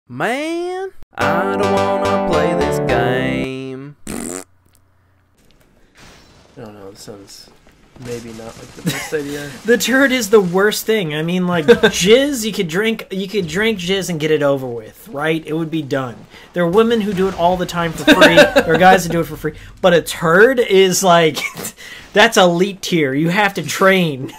Man, I don't wanna play this game. I don't know, this sounds maybe not like the best idea. The turd is the worst thing. I mean, like, jizz, you could drink jizz and get it over with, right? It would be done. There are women who do it all the time for free. There are guys who do it for free. But a turd is like, that's elite tier. You have to train.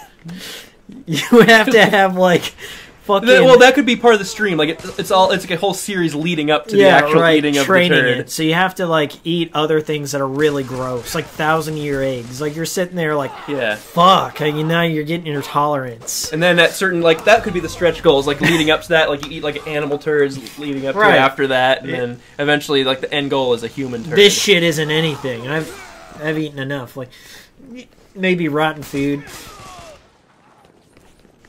You have to have, like, fucking... Well, that could be part of the stream. Like, it's like a whole series leading up to the actual eating of the turd. It. So you have to, like, eat other things that are really gross, like 1,000-year eggs. Like, you're sitting there like, yeah, fuck, now you're getting your tolerance. And then at certain, like, that could be the stretch goals, like, leading up to that, like, you eat, like, animal turds leading up to it after that, and then eventually, like, the end goal is a human turd. This shit isn't anything. I've eaten enough. Like, maybe rotten food.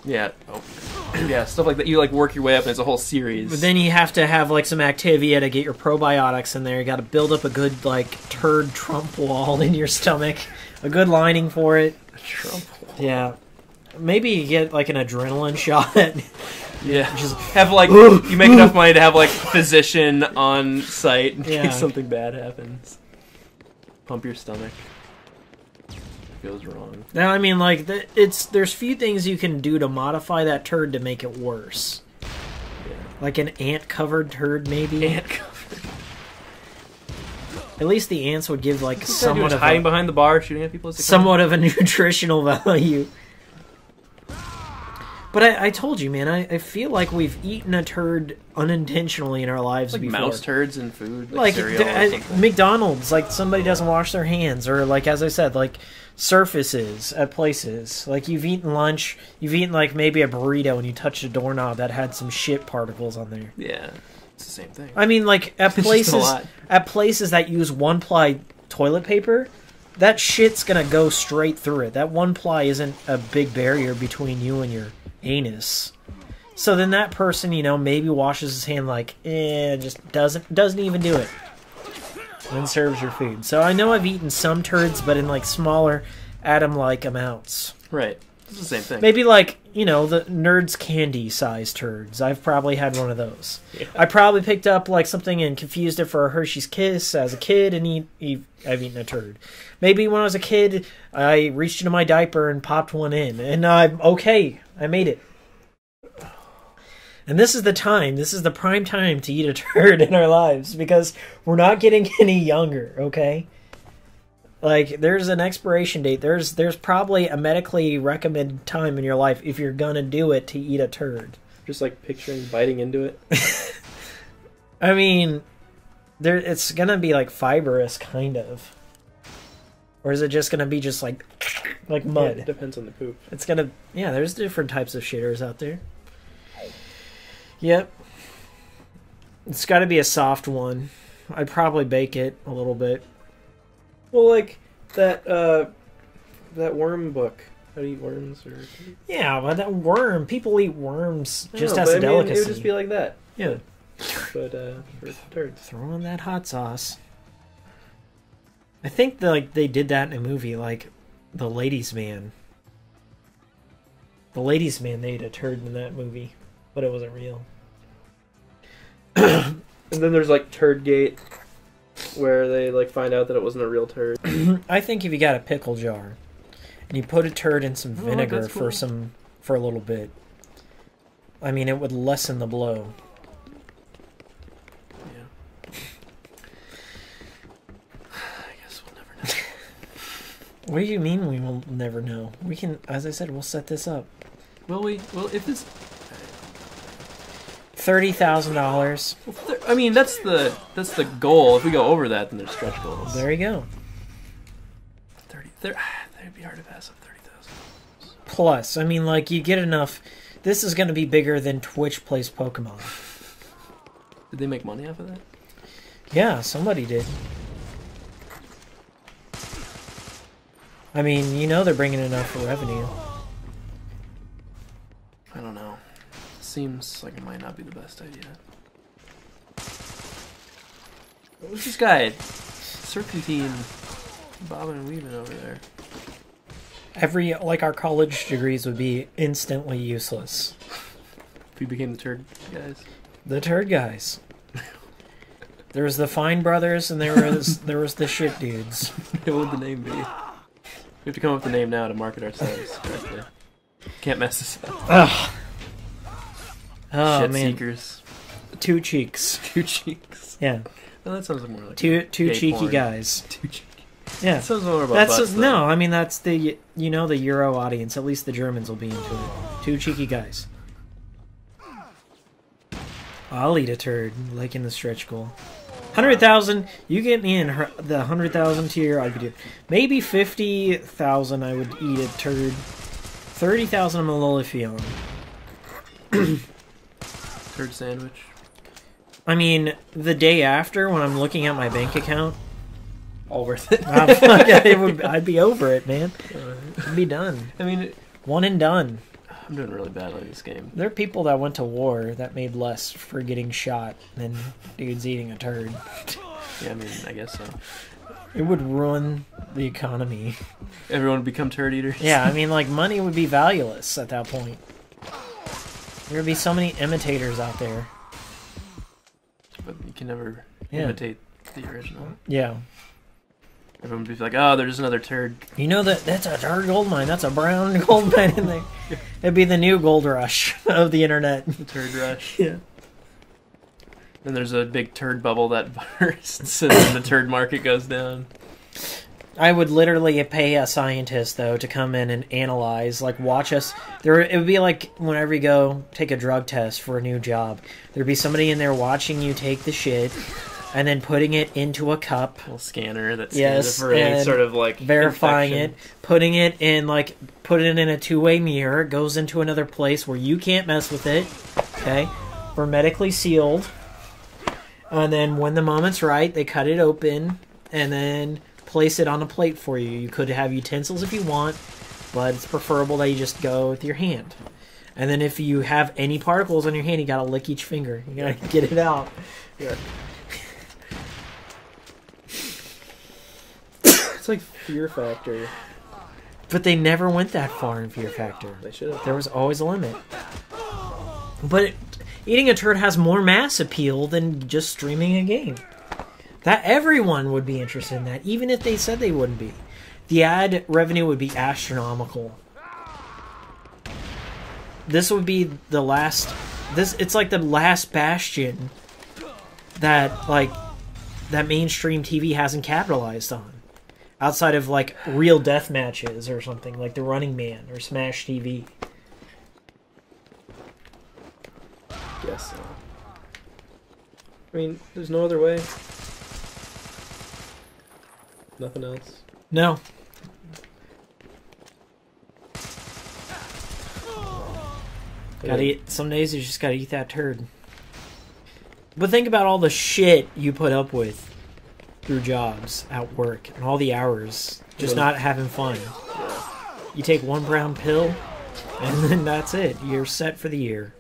Yeah. Oh. Yeah, stuff like that. You, like, work your way up, and it's a whole series. But then you have to have, like, some activity to get your probiotics in there. You got to build up a good, like, turd Trump wall in your stomach. A good lining for it. Trump wall. Yeah. Maybe you get, like, an adrenaline shot. Yeah. Just have, like, you make enough money to have, like, physician on site in case something bad happens. Pump your stomach. Goes wrong. Now, I mean, like, there's few things you can do to modify that turd to make it worse. Yeah. Like an ant-covered turd, maybe. Ant-covered. At least the ants would give, like, somewhat of hiding behind the bar, shooting at people. Somewhat of a nutritional value. But I told you, man, I feel like we've eaten a turd unintentionally in our lives like before. Mouse turds in food, like cereal or something. McDonald's, like somebody doesn't wash their hands, or like, as I said, like surfaces at places. Like you've eaten lunch, you've eaten like maybe a burrito and you touched a doorknob that had some shit particles on there. Yeah, it's the same thing. I mean, like at places that use one-ply toilet paper, that shit's gonna go straight through it. That one-ply isn't a big barrier between you and your anus. So then that person, maybe washes his hand like, just doesn't even do it. And then serves your food. So I know I've eaten some turds, but in like smaller atom-like amounts. Right. It's the same thing. Maybe like, the Nerds candy size turds. I've probably had one of those. Yeah. I probably picked up like something and confused it for a Hershey's Kiss as a kid, and I've eaten a turd. Maybe when I was a kid, I reached into my diaper and popped one in, and I'm okay. I made it. And this is the prime time to eat a turd in our lives, because we're not getting any younger, okay? Like, there's an expiration date. There's probably a medically recommended time in your life if you're gonna do it to eat a turd. Just like picturing biting into it. I mean, it's gonna be like fibrous, kind of. Or is it just gonna be just like mud? Yeah, it depends on the poop. It's gonna, there's different types of shitters out there. Yep. It's gotta be a soft one. I'd probably bake it a little bit. Well, like that worm book. How to eat worms, or yeah, but that worm. People eat worms just as a delicacy. It would just be like that. Yeah. But for turds, throw in that hot sauce. I think they did that in a movie, like The Ladies' Man. The Ladies' Man, they ate a turd in that movie, but it wasn't real. And then there's like Turdgate, where they like find out that it wasn't a real turd. I think if you got a pickle jar and you put a turd in some vinegar for a little bit, I mean, it would lessen the blow. Yeah. I guess we'll never know. What do you mean we will never know? We can, as I said, we'll set this up. Will we? Well, if it's $30,000. I mean, that's the goal. If we go over that, then there's stretch goals. There you go. It'd be hard to pass up 30,000. Plus, I mean, like, you get enough. This is going to be bigger than Twitch plays Pokemon. Did they make money off of that? Yeah, somebody did. I mean, they're bringing enough for revenue. I don't know. Seems like it might not be the best idea. What's this guy? Serpentine, bobbing and weaving over there. Our college degrees would be instantly useless. If we became the turd guys. The Turd guys. There was the Fine Brothers, and there was the Shit Dudes. What would the name be? We have to come up with a name now to market ourselves correctly. Can't mess this up. Ugh. Oh Shit man. seekers. Two cheeks. Two cheeks. Yeah. Well, that sounds more like two cheeky porn. guys. Two cheeky. Yeah. That sounds more about butts, no. I mean that's the the Euro audience. At least the Germans will be into it. Two cheeky guys. I'll eat a turd, like in the stretch goal. 100,000. You get me in the 100,000 tier. I'd do maybe 50,000. I would eat a turd. 30,000. I'm a little iffy on. Turd sandwich. I mean, the day after, when I'm looking at my bank account, all worth it. I'd be over it, man. I'd be done. I mean, one and done. I'm doing really badly in this game. There are people that went to war that made less for getting shot than dudes eating a turd. Yeah, I mean, I guess so. It would ruin the economy. Everyone would become turd eaters. Yeah, I mean, like, money would be valueless at that point. There would be so many imitators out there. But you can never imitate the original. Yeah. Everyone would be like, oh, there's another turd. You know that's a turd gold mine. That's a brown gold mine in there. It'd be the new gold rush of the internet. The turd rush. Yeah. Then there's a big turd bubble that bursts, and then the turd market goes down. I would literally pay a scientist, though, to come in and analyze, like, watch us. It would be like whenever you go take a drug test for a new job. There'd be somebody in there watching you take the shit, and then putting it into a cup. A little scanner that scans it for any sort of, like, verifying infection. it, putting it in, like, put it in a two-way mirror. It goes into another place where you can't mess with it, okay? Hermetically sealed. And then when the moment's right, they cut it open, and then place it on a plate for you. You could have utensils if you want, but it's preferable that you just go with your hand. And then if you have any particles on your hand, you gotta lick each finger. You gotta get it out. Yeah. It's like Fear Factor. But they never went that far in Fear Factor. They should have. There was always a limit. But eating a turd has more mass appeal than just streaming a game. That everyone would be interested in that, even if they said they wouldn't be. The ad revenue would be astronomical. This would be the last... It's like the last bastion that mainstream TV hasn't capitalized on. Outside of, like, real death matches or something, like The Running Man or Smash TV. Guess so. I mean, there's no other way. Nothing else. No. Gotta eat. Some days you just gotta eat that turd. But think about all the shit you put up with through jobs at work and all the hours just not having fun. You take one brown pill, and then that's it. You're set for the year.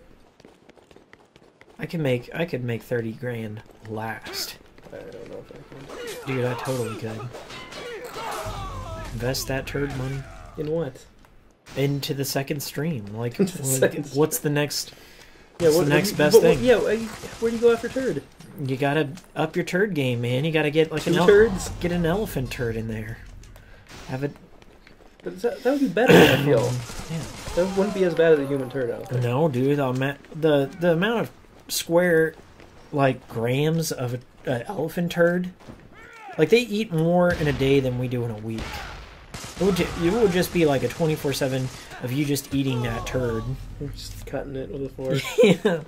I could make 30 grand last. I don't know if I can. Dude, I totally could. Invest that turd money. In what? Into the second stream. Like, second what's the next... Yeah, what's the next best thing? Yeah, where do you go after turd? You gotta up your turd game, man. You gotta get like turds. Get an elephant turd in there. Have it. But that would be better. I feel. Yeah. That wouldn't be as bad as a human turd. I don't think. No, dude. The amount of square, like, grams of an elephant turd, like, they eat more in a day than we do in a week. It would just be like a 24/7 of you just eating that turd. We're just cutting it with a fork. Yeah.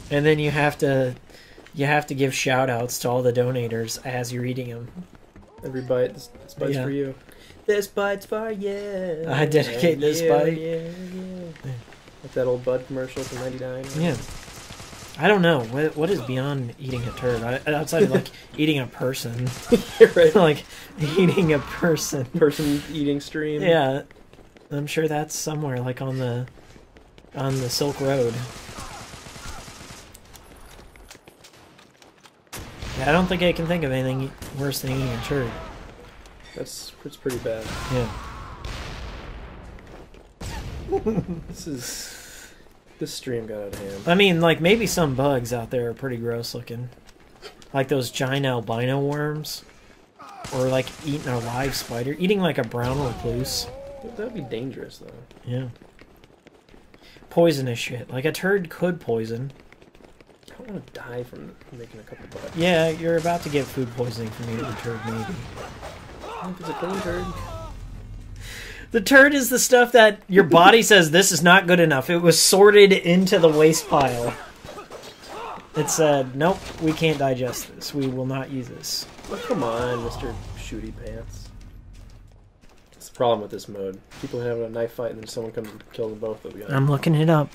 And then you have to give shout outs to all the donators as you're eating them. Every bite, this bite's for you. This bite's for you. I dedicate this bite. Yeah. Like that old Bud commercial from '99. Yeah. I don't know. What is beyond eating a turd? Outside of, like, eating a person. Right. Like, eating a person. Person eating stream. Yeah. I'm sure that's somewhere, like, on the Silk Road. Yeah, I don't think I can think of anything worse than eating a turd. It's pretty bad. Yeah. This is This stream got out of hand. I mean, like, maybe some bugs out there are pretty gross looking. Like those giant albino worms. Or, like, eating a live spider. Eating, like, a brown recluse. That would be dangerous, though. Yeah. Poisonous shit. Like, a turd could poison. I don't want to die from making a cup of butter. Yeah, you're about to get food poisoning from eating a turd, maybe. I think it's a clean turd. The turd is the stuff that your body says this is not good enough. It was sorted into the waste pile. It said, nope, we can't digest this. We will not use this. Oh, come on, Mr. Shooty Pants. That's the problem with this mode. People having a knife fight and then someone comes and kills them both of you. I'm looking it up.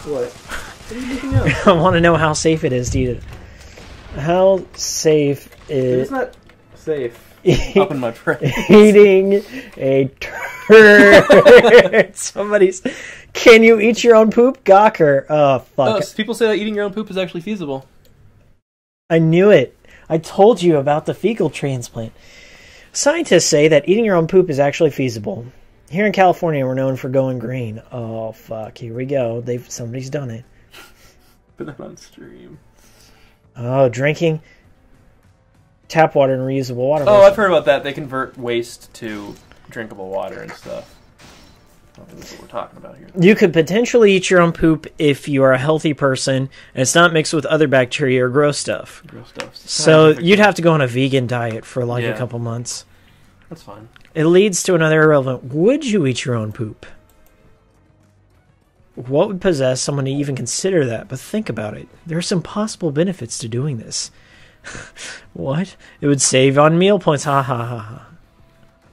What? What are you looking up? I want to know how safe it is to eat it. How safe is... It's not safe. Up in my prey. Eating a turd. Somebody's... Can you eat your own poop? Gawker. Oh, fuck. People say that eating your own poop is actually feasible. I knew it. I told you about the fecal transplant. Scientists say that eating your own poop is actually feasible. Here in California, we're known for going green. Oh, fuck. Here we go. Somebody's done it. Put that on stream. Oh, drinking tap water and reusable water. Oh, I've heard about that. They convert waste to drinkable water and stuff. I don't think that's what we're talking about here. You could potentially eat your own poop if you are a healthy person and it's not mixed with other bacteria or gross stuff. So you'd have to go on a vegan diet for like a couple months. That's fine. It leads to another irrelevant. Would you eat your own poop? What would possess someone to even consider that? But think about it. There are some possible benefits to doing this. What? It would save on meal points. Ha ha ha ha.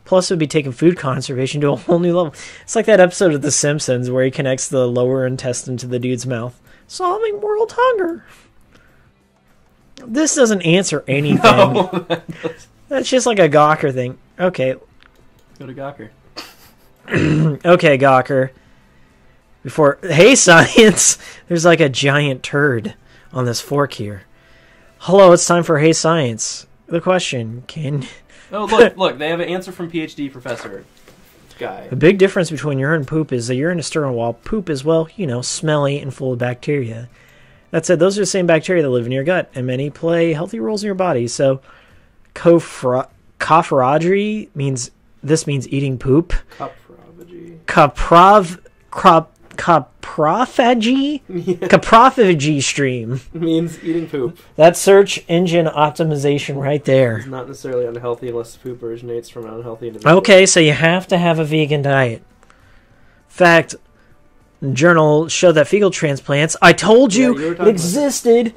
Plus, it would be taking food conservation to a whole new level. It's like that episode of The Simpsons where he connects the lower intestine to the dude's mouth. Solving world hunger. This doesn't answer anything. No, that's just like a Gawker thing. Okay. Go to Gawker. Okay, Gawker. Hey, science! There's like a giant turd on this fork here. Hello, it's time for Hey, Science. The question, Oh, look, they have an answer from PhD professor guy. The big difference between urine and poop is the urine is sterile while poop is, well, smelly and full of bacteria. That said, those are the same bacteria that live in your gut, and many play healthy roles in your body. So, coprophagy means eating poop. Coprophagy? Yeah. Coprophagy stream. Means eating poop. That's search engine optimization right there. It's not necessarily unhealthy unless the poop originates from an unhealthy individual. Okay, so you have to have a vegan diet. Fact, journal showed that fecal transplants, I told you it existed,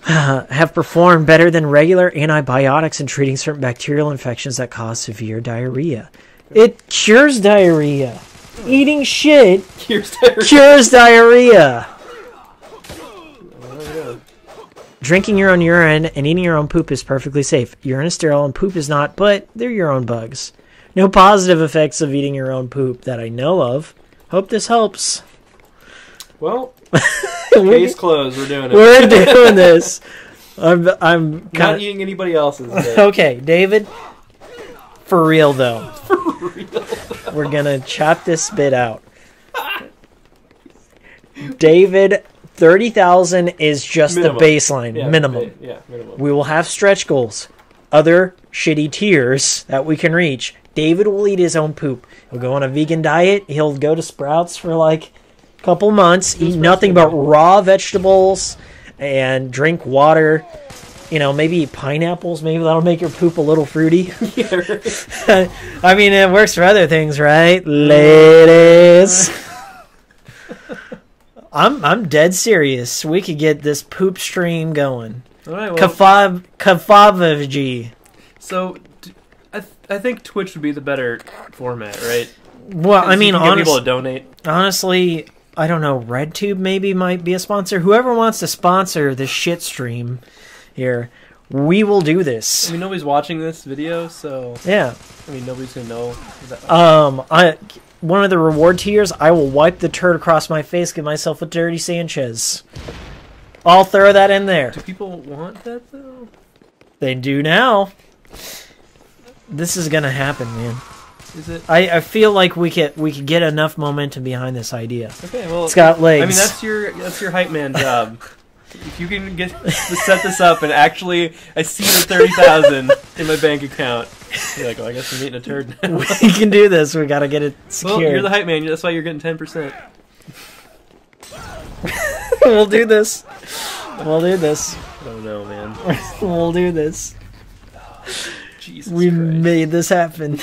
have performed better than regular antibiotics in treating certain bacterial infections that cause severe diarrhea. It cures diarrhea. Eating shit cures diarrhea. Drinking your own urine and eating your own poop is perfectly safe. Urine is sterile and poop is not, but they're your own bugs. No positive effects of eating your own poop that I know of. Hope this helps. Well, case closed. We're doing it. We're doing this. I'm not eating anybody else's. Okay, David. For real, though. For real. We're going to chop this bit out. David, 30,000 is just minimum. The baseline. Yeah, minimum. Minimum. We will have stretch goals. Other shitty tiers that we can reach. David will eat his own poop. He'll go on a vegan diet. He'll go to Sprouts for like a couple months. Eat nothing but raw vegetables. And drink water. Maybe eat pineapples. Maybe that'll make your poop a little fruity. Yeah. I mean, it works for other things, right, ladies? I'm dead serious. We could get this poop stream going. All right, well, Kafavagy. So, I think Twitch would be the better format, right? Well, I mean, get people to donate. Honestly, I don't know. RedTube maybe might be a sponsor. Whoever wants to sponsor this shit stream here, we will do this. I mean, nobody's watching this video, so yeah. I mean, nobody's gonna know. One of the reward tiers, I will wipe the turd across my face, give myself a dirty Sanchez. I'll throw that in there. Do people want that though? They do now. This is gonna happen, man. Is it? I feel like we could get enough momentum behind this idea. Okay, well, it's got legs. I mean, that's your hype man job. If you can get to set this up and actually, I see the 30,000 in my bank account. You're like, oh, I guess I'm eating a turd now. We can do this. We gotta get it secured. Well, you're the hype man. That's why you're getting 10%. We'll do this. We'll do this. I don't know, man. We'll do this. Jesus we Christ. made this happen.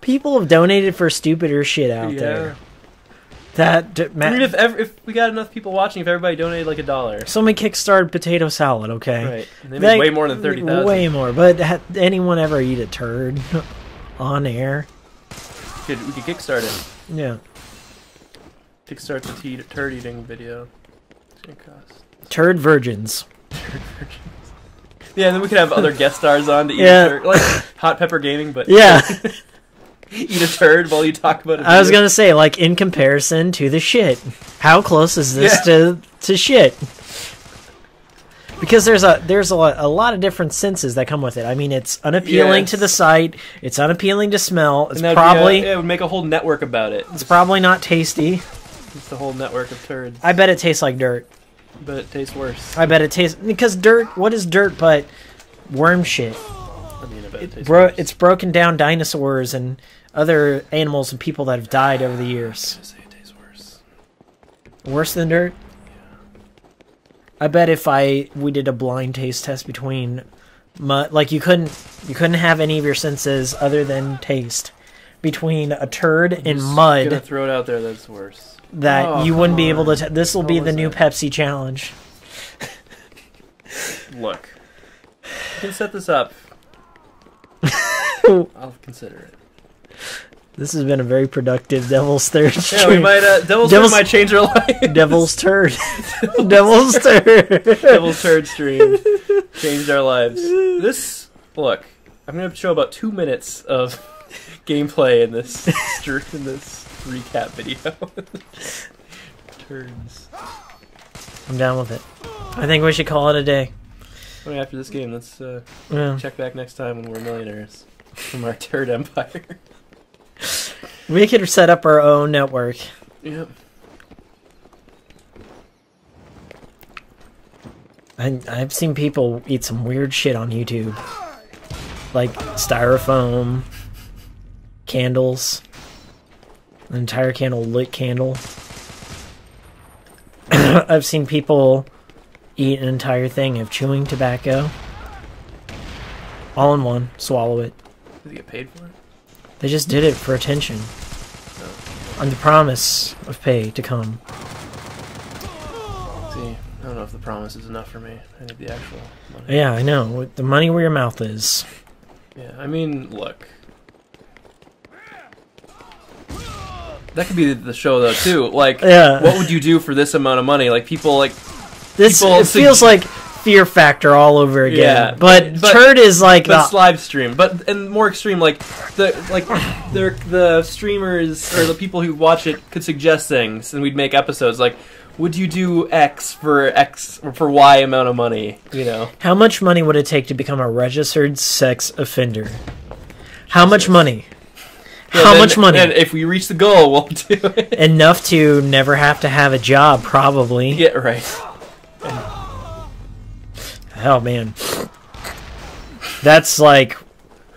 People have donated for stupider shit out there. I mean, if we got enough people watching, if everybody donated like $1. Somebody kickstarted potato salad, okay? Right. And they made way more than 30,000. Way more. But anyone ever eat a turd on air? We could kickstart it. Yeah. Kickstart the turd eating video. It's gonna cost. Turd virgins. Turd virgins. Yeah, and then we could have other guest stars on to eat a turd. Like Hot Pepper Gaming, but yeah. Eat a turd while you talk about it. I was gonna say, like, in comparison to the shit, how close is this to shit? Because there's a lot of different senses that come with it. I mean, it's unappealing to the sight. It's unappealing to smell. It's probably it would make a whole network about it. It's probably not tasty. It's the whole network of turds. I bet it tastes like dirt. But it tastes worse. I bet it tastes because dirt. What is dirt but worm shit? I mean, I bet it tastes worse. It's broken down dinosaurs and other animals and people that have died over the years. I say it tastes worse. Worse than dirt? Yeah. I bet if we did a blind taste test between mud, like you couldn't have any of your senses other than taste between a turd and mud. I'm gonna throw it out there. That's worse. That you wouldn't be able to. This will be the new Pepsi challenge. Look, you can set this up. I'll consider it. This has been a very productive Devil's Third stream. Yeah, we might. Devil's Third might change our life. Devil's Turd. Devil's Turd. Devil's Turd stream changed our lives. Look, I'm gonna show about 2 minutes of gameplay in this recap video. Turds. I'm down with it. I think we should call it a day. Well, after this game, let's check back next time when we're millionaires from our turd empire. We could set up our own network. Yep. I've seen people eat some weird shit on YouTube. Like styrofoam, candles, an entire lit candle. I've seen people eat an entire thing of chewing tobacco. All in one. Swallow it. Did they get paid for it? They just did it for attention. On the promise of pay to come. See, I don't know if the promise is enough for me. I need the actual money. Yeah, I know. The money where your mouth is. Yeah, I mean, look. That could be the show, though, too. Like, what would you do for this amount of money? Like, people, like... It feels like Fear Factor all over again. Yeah, but Turd is like... But it's live stream. And more extreme, like the streamers, or the people who watch it could suggest things, and we'd make episodes, like, would you do X for Y amount of money, you know? How much money would it take to become a registered sex offender? How much money? How much money? And if we reach the goal, we'll do it. Enough to never have to have a job, probably. Yeah, right. Oh, man. That's like...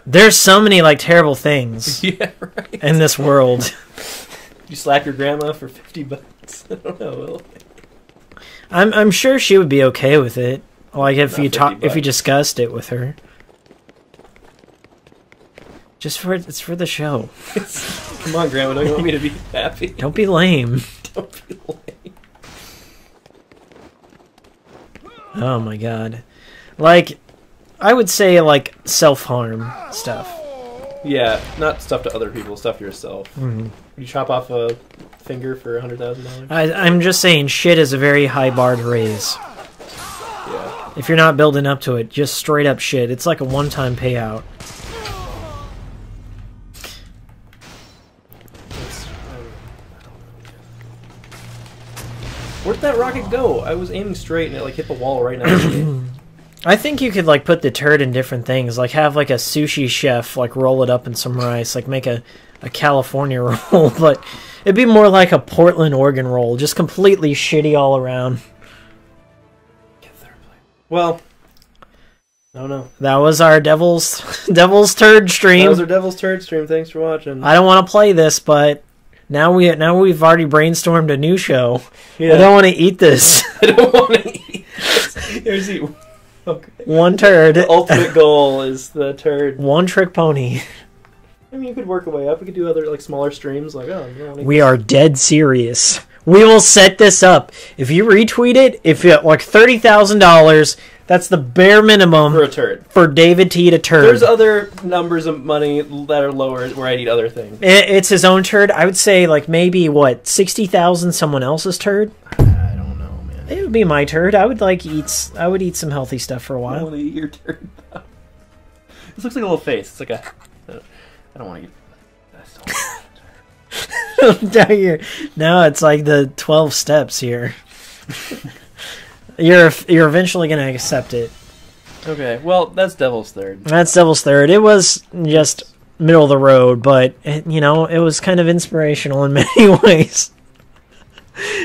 There's so many, like, terrible things in this world. You slap your grandma for $50? I don't know. I'm sure she would be okay with it. Like, if you discussed it with her. It's for the show. Come on, Grandma, don't you want me to be happy? Don't be lame. Don't be lame. Oh my god. Like, I would say, like, self-harm stuff. Yeah, not stuff to other people, stuff to yourself. Mm-hmm. You chop off a finger for $100,000? I'm just saying, shit is a very high bar to raise. Yeah. If you're not building up to it, just straight up shit. It's like a one-time payout. Where'd that rocket go? I was aiming straight and it like hit the wall right next to me. I think you could like put the turd in different things, like have like a sushi chef like roll it up in some rice, like make a California roll, but it'd be more like a Portland, Oregon roll, just completely shitty all around. Well, I don't know. That was our Devil's Turd stream. That was our Devil's Turd stream. Thanks for watching. I don't want to play this, but now we've already brainstormed a new show. Yeah. I don't want to eat this. I don't want to eat this. Here's the okay. One turd. The ultimate goal is the turd. One trick pony. I mean, you could work a way up. We could do other like smaller streams. Like, oh, you know, we are dead serious. We will set this up. If you retweet it, if you like $30,000, that's the bare minimum for a turd. For David to eat a turd. There's other numbers of money that are lower where I eat other things. It's his own turd. I would say like maybe what 60,000 someone else's turd. I don't know, man. It would be my turd. I would eat some healthy stuff for a while. I want to eat your turd. This looks like a little face. It's like a. I don't want to eat. Now it's like the 12 steps here. You're eventually gonna accept it. Okay, well that's Devil's Third. That's Devil's Third. It was just middle of the road, but it was kind of inspirational in many ways.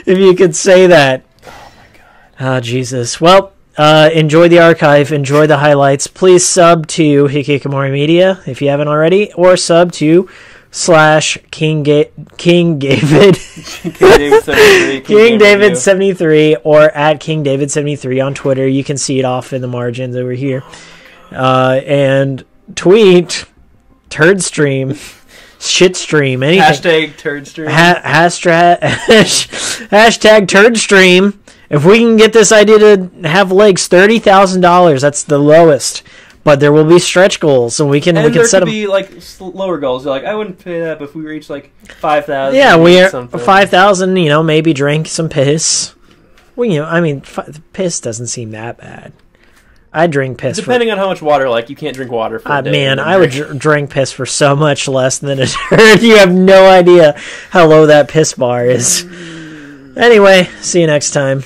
If you could say that. Oh my god. Ah, Jesus. Well, enjoy the archive, enjoy the highlights. Please sub to Hikikomori Media if you haven't already, or sub to /King David King David 73 or at King David 73 on Twitter. You can see it off in the margins over here. And tweet Turd Stream, Shit Stream, anything. Hashtag Turd Stream. Hashtag Turd Stream. If we can get this idea to have legs, $30,000. That's the lowest. But there will be stretch goals, and we can set them. Be like lower goals. Like I wouldn't pay that, but if we reach like 5,000. Yeah, we are 5,000. Maybe drink some piss. Well, piss doesn't seem that bad. I drink piss. Depending on how much water, like you can't drink water for a day. Man, I would drink piss for so much less than a turd. You have no idea how low that piss bar is. Anyway, see you next time.